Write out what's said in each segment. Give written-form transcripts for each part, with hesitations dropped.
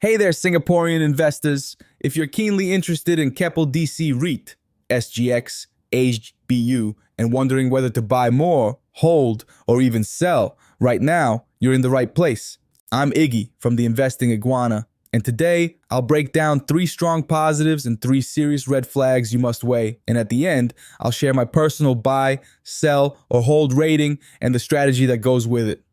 Hey there, Singaporean investors. If you're keenly interested in Keppel DC REIT, SGX, HBU, and wondering whether to buy more, hold, or even sell, right now, you're in the right place. I'm Iggy from the Investing Iguana, and today I'll break down 3 strong positives and 3 serious red flags you must weigh. And at the end, I'll share my personal buy, sell, or hold rating and the strategy that goes with it.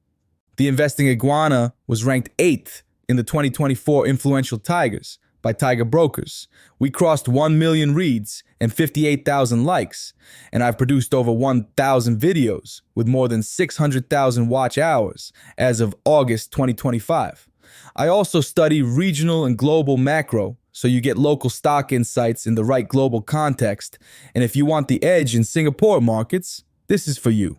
The Investing Iguana was ranked 8th in the 2024 Influential Tigers by Tiger Brokers. We crossed 1 million reads and 58,000 likes, and I've produced over 1,000 videos with more than 600,000 watch hours as of August 2025. I also study regional and global macro, so you get local stock insights in the right global context, and if you want the edge in Singapore markets, this is for you.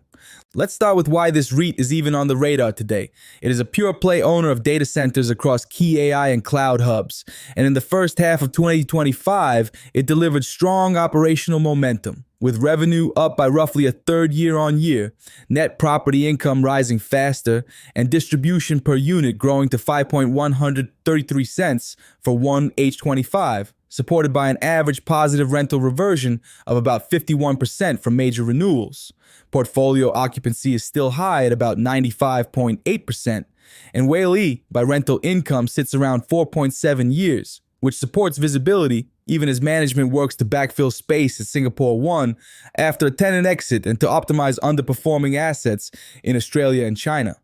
Let's start with why this REIT is even on the radar today. It is a pure play owner of data centers across key AI and cloud hubs. And in the first half of 2025, it delivered strong operational momentum, with revenue up by roughly a third year on year, net property income rising faster, and distribution per unit growing to 5.133 cents for 1H25, supported by an average positive rental reversion of about 51% from major renewals. Portfolio occupancy is still high at about 95.8%, and WALE by rental income sits around 4.7 years, which supports visibility even as management works to backfill space at Singapore 1 after a tenant exit and to optimize underperforming assets in Australia and China.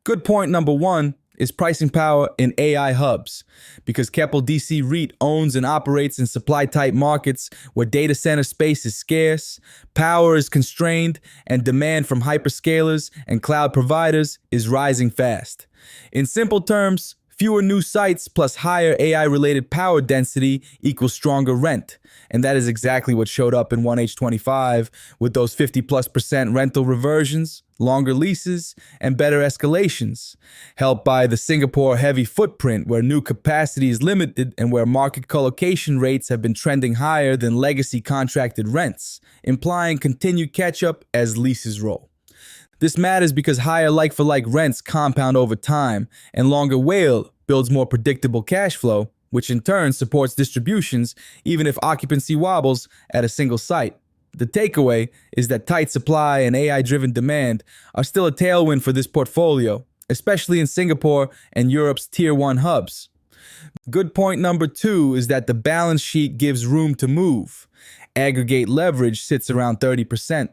Good point number 1 is pricing power in AI hubs, because Keppel DC REIT owns and operates in supply-tight markets where data center space is scarce, power is constrained, and demand from hyperscalers and cloud providers is rising fast. In simple terms, fewer new sites plus higher AI-related power density equals stronger rent. And that is exactly what showed up in 1H25 with those 50+% rental reversions, longer leases, and better escalations, helped by the Singapore heavy footprint where new capacity is limited and where market colocation rates have been trending higher than legacy contracted rents, implying continued catch-up as leases roll. This matters because higher like-for-like rents compound over time, and longer WALE builds more predictable cash flow, which in turn supports distributions even if occupancy wobbles at a single site. The takeaway is that tight supply and AI-driven demand are still a tailwind for this portfolio, especially in Singapore and Europe's Tier 1 hubs. Good point number 2 is that the balance sheet gives room to move. Aggregate leverage sits around 30%.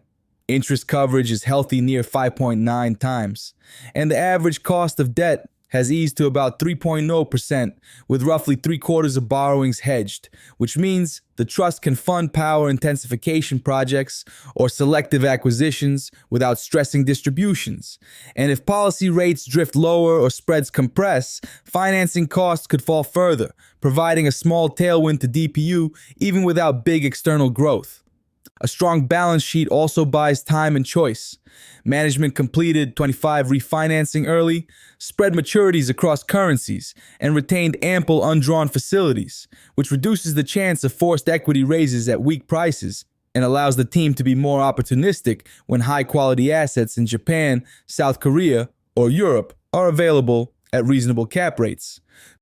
Interest coverage is healthy near 5.9 times, and the average cost of debt has eased to about 3.0%, with roughly 3/4 of borrowings hedged, which means the trust can fund power intensification projects or selective acquisitions without stressing distributions. And if policy rates drift lower or spreads compress, financing costs could fall further, providing a small tailwind to DPU even without big external growth. A strong balance sheet also buys time and choice. Management completed 25 refinancing early, spread maturities across currencies, and retained ample undrawn facilities, which reduces the chance of forced equity raises at weak prices and allows the team to be more opportunistic when high-quality assets in Japan, South Korea, or Europe are available at reasonable cap rates.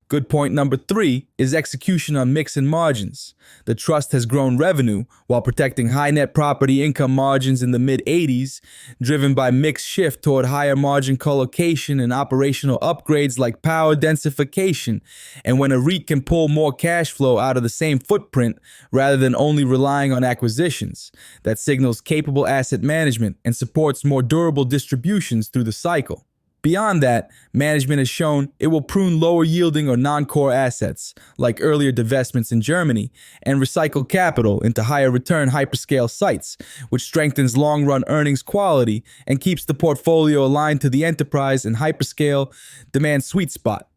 Good point number 3 is execution on mix and margins. The trust has grown revenue while protecting high net property income margins in the mid-80s, driven by mix shift toward higher margin colocation and operational upgrades like power densification. And when a REIT can pull more cash flow out of the same footprint rather than only relying on acquisitions, that signals capable asset management and supports more durable distributions through the cycle. Beyond that, management has shown it will prune lower yielding or non-core assets, like earlier divestments in Germany, and recycle capital into higher return hyperscale sites, which strengthens long-run earnings quality and keeps the portfolio aligned to the enterprise and hyperscale demand sweet spot.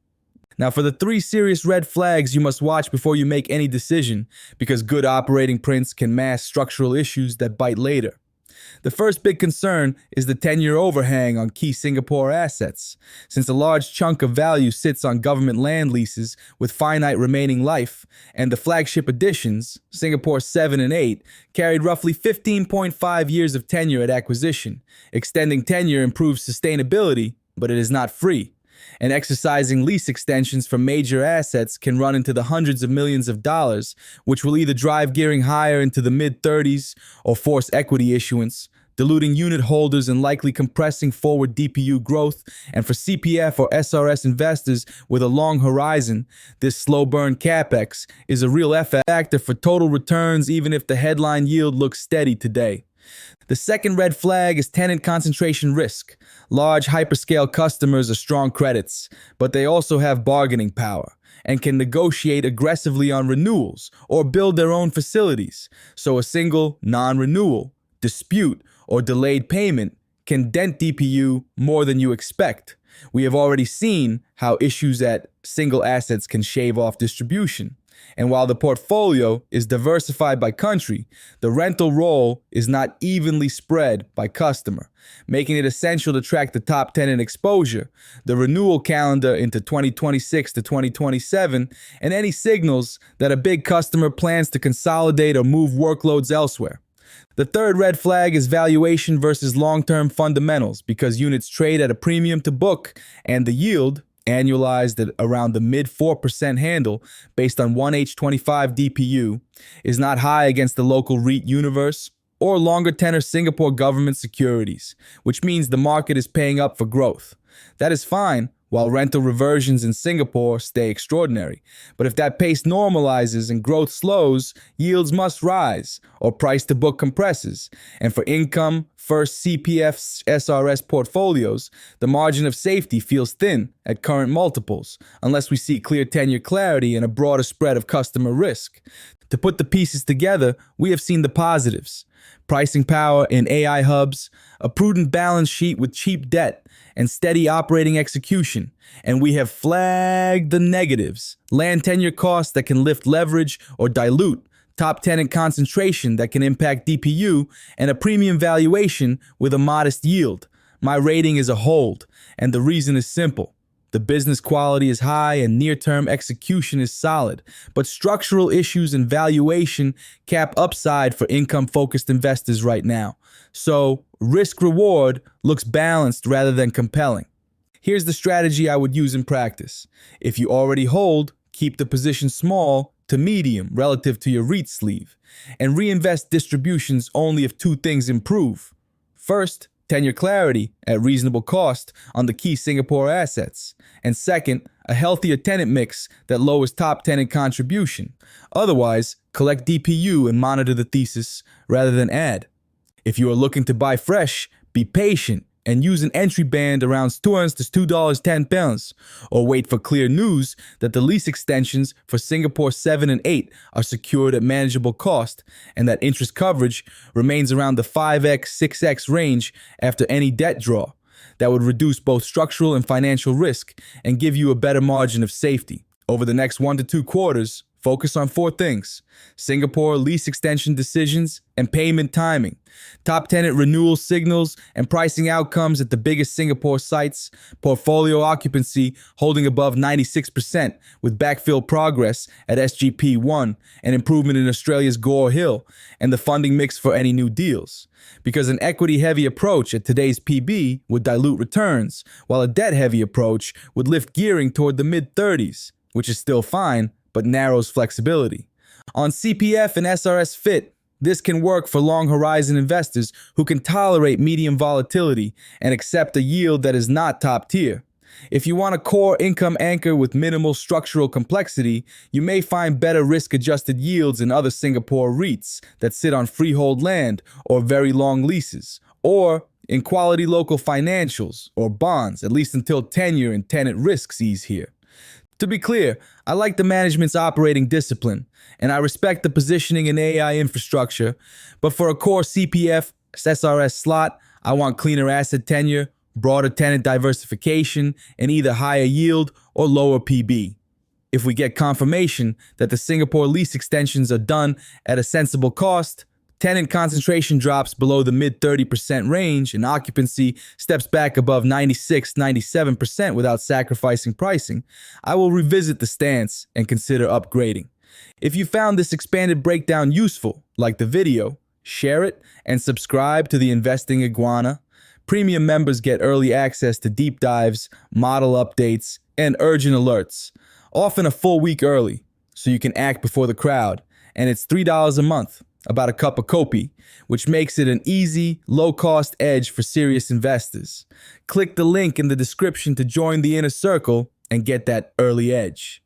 Now, for the 3 serious red flags you must watch before you make any decision, because good operating prints can mask structural issues that bite later. The first big concern is the tenure overhang on key Singapore assets. Since a large chunk of value sits on government land leases with finite remaining life, and the flagship editions, Singapore 7 and 8, carried roughly 15.5 years of tenure at acquisition. Extending tenure improves sustainability, but it is not free. And exercising lease extensions for major assets can run into the hundreds of millions of dollars, which will either drive gearing higher into the mid-30s or force equity issuance, diluting unit holders and likely compressing forward DPU growth. And for CPF or SRS investors with a long horizon, this slow burn capex is a real F factor for total returns even if the headline yield looks steady today. The second red flag is tenant concentration risk. Large hyperscale customers are strong credits, but they also have bargaining power and can negotiate aggressively on renewals or build their own facilities. So a single non-renewal, dispute, or delayed payment can dent DPU more than you expect. We have already seen how issues at single assets can shave off distribution. And while the portfolio is diversified by country, the rental roll is not evenly spread by customer, making it essential to track the top tenant exposure, the renewal calendar into 2026 to 2027, and any signals that a big customer plans to consolidate or move workloads elsewhere. The third red flag is valuation versus long-term fundamentals because units trade at a premium to book and the yield, annualized at around the mid 4% handle based on 1H25 DPU, is not high against the local REIT universe or longer tenor Singapore government securities, which means the market is paying up for growth. That is fine while rental reversions in Singapore stay extraordinary. But if that pace normalizes and growth slows, yields must rise or price to book compresses. And for income first CPF SRS portfolios, the margin of safety feels thin at current multiples, unless we see clear tenure clarity and a broader spread of customer risk. To put the pieces together, we have seen the positives: pricing power in AI hubs, a prudent balance sheet with cheap debt, and steady operating execution. And we have flagged the negatives: land tenure costs that can lift leverage or dilute, top tenant concentration that can impact DPU, and a premium valuation with a modest yield. My rating is a hold, and the reason is simple. The business quality is high and near-term execution is solid, but structural issues and valuation cap upside for income-focused investors right now. So risk-reward looks balanced rather than compelling. Here's the strategy I would use in practice. If you already hold, keep the position small to medium relative to your REIT sleeve, and reinvest distributions only if two things improve. First, tenure clarity at reasonable cost on the key Singapore assets. And second, a healthier tenant mix that lowers top tenant contribution. Otherwise, collect DPU and monitor the thesis rather than add. If you are looking to buy fresh, be patient and use an entry band around $2 to $2.10, or wait for clear news that the lease extensions for Singapore 7 and 8 are secured at manageable cost and that interest coverage remains around the 5x, 6x range after any debt draw. That would reduce both structural and financial risk and give you a better margin of safety. Over the next 1 to 2 quarters, focus on 4 things: Singapore lease extension decisions and payment timing, top tenant renewal signals and pricing outcomes at the biggest Singapore sites, portfolio occupancy holding above 96% with backfill progress at SGP1 and improvement in Australia's Gore Hill, and the funding mix for any new deals. Because an equity-heavy approach at today's PB would dilute returns, while a debt-heavy approach would lift gearing toward the mid-30s, which is still fine, but narrows flexibility. On CPF and SRS Fit, this can work for long horizon investors who can tolerate medium volatility and accept a yield that is not top tier. If you want a core income anchor with minimal structural complexity, you may find better risk-adjusted yields in other Singapore REITs that sit on freehold land or very long leases, or in quality local financials or bonds, at least until tenure and tenant risks ease here. To be clear, I like the management's operating discipline, and I respect the positioning in AI infrastructure, but for a core CPF SRS slot, I want cleaner asset tenure, broader tenant diversification, and either higher yield or lower PB. If we get confirmation that the Singapore lease extensions are done at a sensible cost, tenant concentration drops below the mid-30% range, and occupancy steps back above 96-97% without sacrificing pricing, I will revisit the stance and consider upgrading. If you found this expanded breakdown useful, like the video, share it, and subscribe to the Investing Iguana. Premium members get early access to deep dives, model updates, and urgent alerts, often a full week early, so you can act before the crowd. And it's $3 a month, about a cup of kopi, which makes it an easy, low-cost edge for serious investors. Click the link in the description to join the inner circle and get that early edge.